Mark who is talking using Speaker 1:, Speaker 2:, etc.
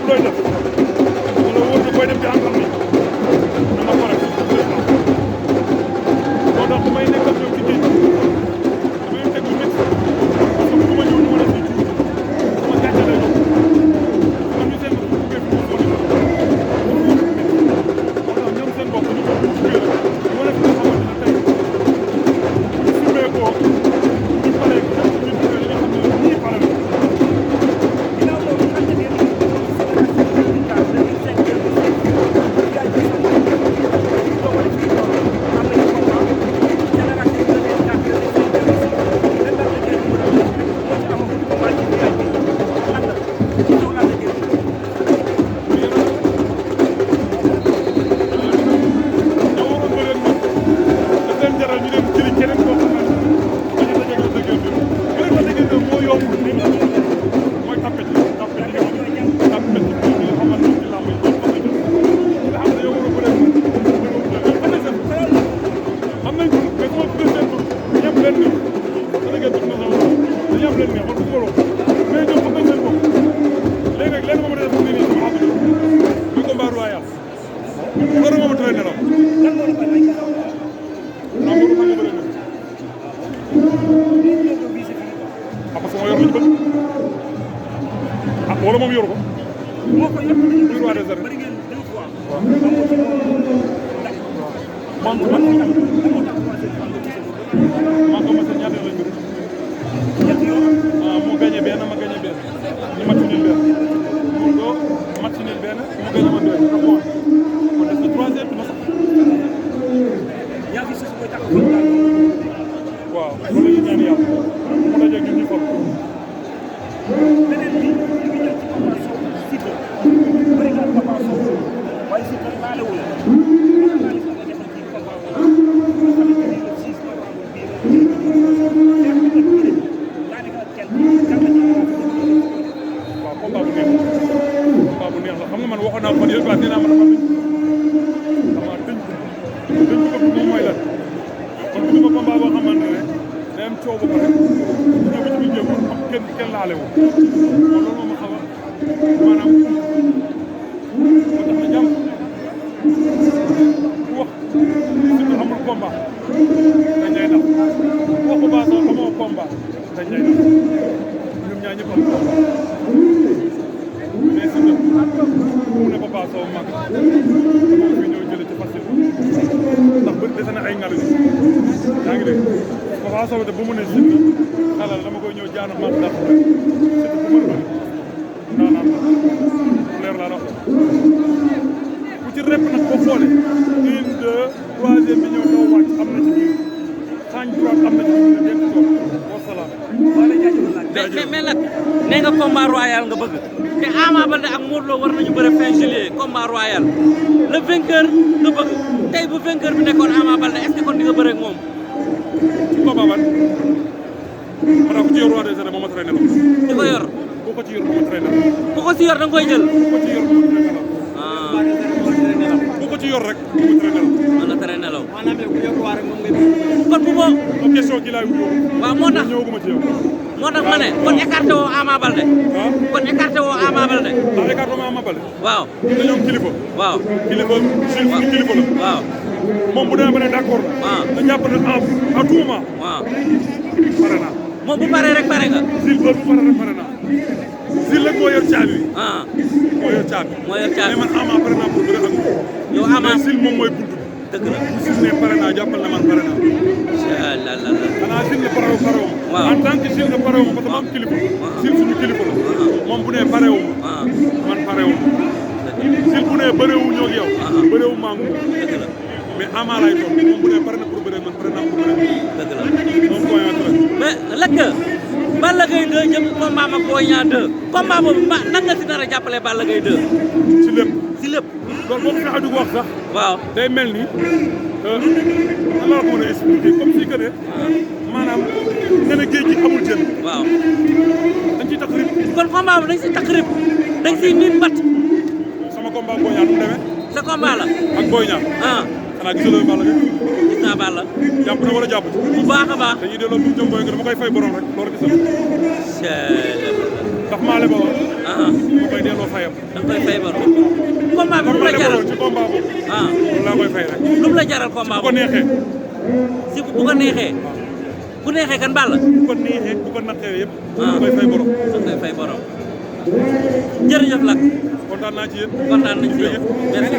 Speaker 1: lépp looy def wala wóor na koy dem ci entraînement na nga pare moo tax bu may nekk ak ñoom ci géej damay teg lu métti parce que bu ma ñëw ñu mën a si jiw sama gàncax lay doon man ñu seen bopp bu fekkee fi mu sonn moo tax ñoom seen bopp ñu ko bu jugee rek ñu wane fi nga xamante ne tey bu ñu sumee koo ñu paree ko ñu duggee li nga xam ne ñii pare na wala moom yor ko. moo ko yor muy roi des arènes. bëri ngeen 2 fois. waaw man ko mos a ñaata lañ bëri. ñetti yoon. ah mu gagné benn ma gagné benn. ñu match nul benn. mu doo match nul benn mu gagné ma deux. kon des na troisième bi ma sax. yaa ngi sos koy tax waaw loolu la ñuy ñaan yàlla. mu dajeeg ñun ñu fol. beneen bi ñu ngi jël ci Papa Sow Siteu bëri nga Papa Sow waaye Siteu laalewul waaw combat bu neex la xam nga man waxoon naa ko man yëpp nee naa man dama tënk ko moom mooy lan kon bu ñu ko combat boo xamante ne day am coow ba pare ñoom it ñu jéem am kenn laalewu kon loolu moom ma xaw a maanaam moo tax na jàmm ku wax surtout amul combat dañ lay def ku wax Papa Sow amoo combat dañ lay def ñoom ñaar ñëpp am combat mais surtout mu ne Papa Sow mag dama fi ñëw jëlee ci facile ndax bëri dese na ay ngalu yaa ngi dégg Papa Sow de bu mu ne surtout xalal dama koy ñëw jaanu mat ndax surtout bu mën a naan leer laa wax ku ci rep nag boo xoolee 1 2 troisième bi ñëw doo wàcc am na ci biir xaañ droite am na ci biir dégg nga wasalaam.
Speaker 2: mais nag nee nga combat royal nga bëgg te Ama Baldé ak Modou Lo war nañu bëre fin juillet combat royal le vainqueur nga bëgg tey bu vainqueur bi nekkoon Ama Baldé est-ce que kon di nga bëre ak moom.
Speaker 1: ci combat ban maanaam ku ci yor roi des arènes moom ma traîné la.
Speaker 2: di ko yor.
Speaker 1: ku ko ci yor moom ma traîné la.
Speaker 2: ku ko si yor da nga koy jël.
Speaker 1: ku ko ci yor moom ma traîné la. ku ko ci yor rek moom ma traîné la.
Speaker 2: mën na traîné la.
Speaker 3: maanaam yow ku yor waa rek moom ngay bëgg.
Speaker 2: kon bu boo.
Speaker 1: donc question kii laay wuyoo.
Speaker 2: waaw moo tax
Speaker 1: ñëwaguma ci yow.
Speaker 2: moo tax ma ne kon écarté woo Ama Baldé.
Speaker 1: ah
Speaker 2: kon écarté woo Ama Baldé.
Speaker 1: ndax écart ma Ama Baldé.
Speaker 2: waaw.
Speaker 1: dañoo am kilifa.
Speaker 2: waaw.
Speaker 1: kilifa suñu kilifa la.
Speaker 2: waaw.
Speaker 1: moom bu demee ba ne d'accord na.
Speaker 2: waaw.
Speaker 1: na jàpp ne à tout moment.
Speaker 2: waaw.
Speaker 1: pare naa.
Speaker 2: moom bu paree rek pare nga.
Speaker 1: Zil ba bu pare rek pare naa. Zil rek moo yor caabi.
Speaker 2: ah.
Speaker 1: moo yor caabi.
Speaker 2: moo yor caabi
Speaker 1: mais man Ama pare naa pour bëre ak moom.
Speaker 2: yow Ama
Speaker 1: mais Zil moom mooy buntu.
Speaker 2: dëgg la.
Speaker 1: bu Zil ne pare naa jàppal na man pare naa.
Speaker 2: incha allah.
Speaker 1: xanaa Zil ne pare wu
Speaker 2: waaw.
Speaker 1: en tant que Zil ne pare wu parce que ma am kilifa. Zil suñu kilifa la. moom bu nee pare wu man pare wu Zil bu nee bëre wu ñoo ak yow. bëre wu maa ngi
Speaker 2: dëgg la.
Speaker 1: mais Ama laay toog moom bu nee pare na pour bëre man pare naa pour bëre.
Speaker 2: dëgg la.
Speaker 1: moom point ak
Speaker 2: mais lëkk Balla Gaye 2 jëm combat ak Boy Niang 2 combat boobu nan nga si nar a jàppale Balla Gaye 2.
Speaker 1: ci lépp.
Speaker 2: si lépp.
Speaker 1: loolu boo ko fexe di ko wax sax.
Speaker 2: waaw.
Speaker 1: day mel ni nan la ko mën a expliquer comme si que ne maanaam nga ne géej gi amul jën.
Speaker 2: waaw.
Speaker 1: dañ ciy tax rib.
Speaker 2: kon combat bi dañ si takk rib dañ siy niin mbat.
Speaker 1: sama combat Boy Niang nu mu demee.
Speaker 2: sa combat la.
Speaker 1: ak Boy Niang.
Speaker 2: ah.
Speaker 1: xanaa gisuloo Balla Gaye.
Speaker 2: gis naa Balla.
Speaker 1: jàpp na wala jàpp ci.
Speaker 2: bu baax a baax.
Speaker 1: dañuy delloo bu jëm booy nga dama koy fay borom rek loolu gisal. ndax maa lebaloon. ma koy delloo fayam.
Speaker 2: da nga koy fay baro. combat bi lu la jaral
Speaker 1: ci combat boobu. loolu laa koy fay rek.
Speaker 2: lu mu la jaral combat
Speaker 1: bu ko neexee.
Speaker 2: si bu ko neexee. bu neexee kan Balla.
Speaker 1: bu ko neexee bu ko naqee yëpp. da koy fay borom.
Speaker 2: da koy fay borom. jërëjëf Lac.
Speaker 1: kontaan naa ci yéen.
Speaker 2: kontaan nañ ci yow merci.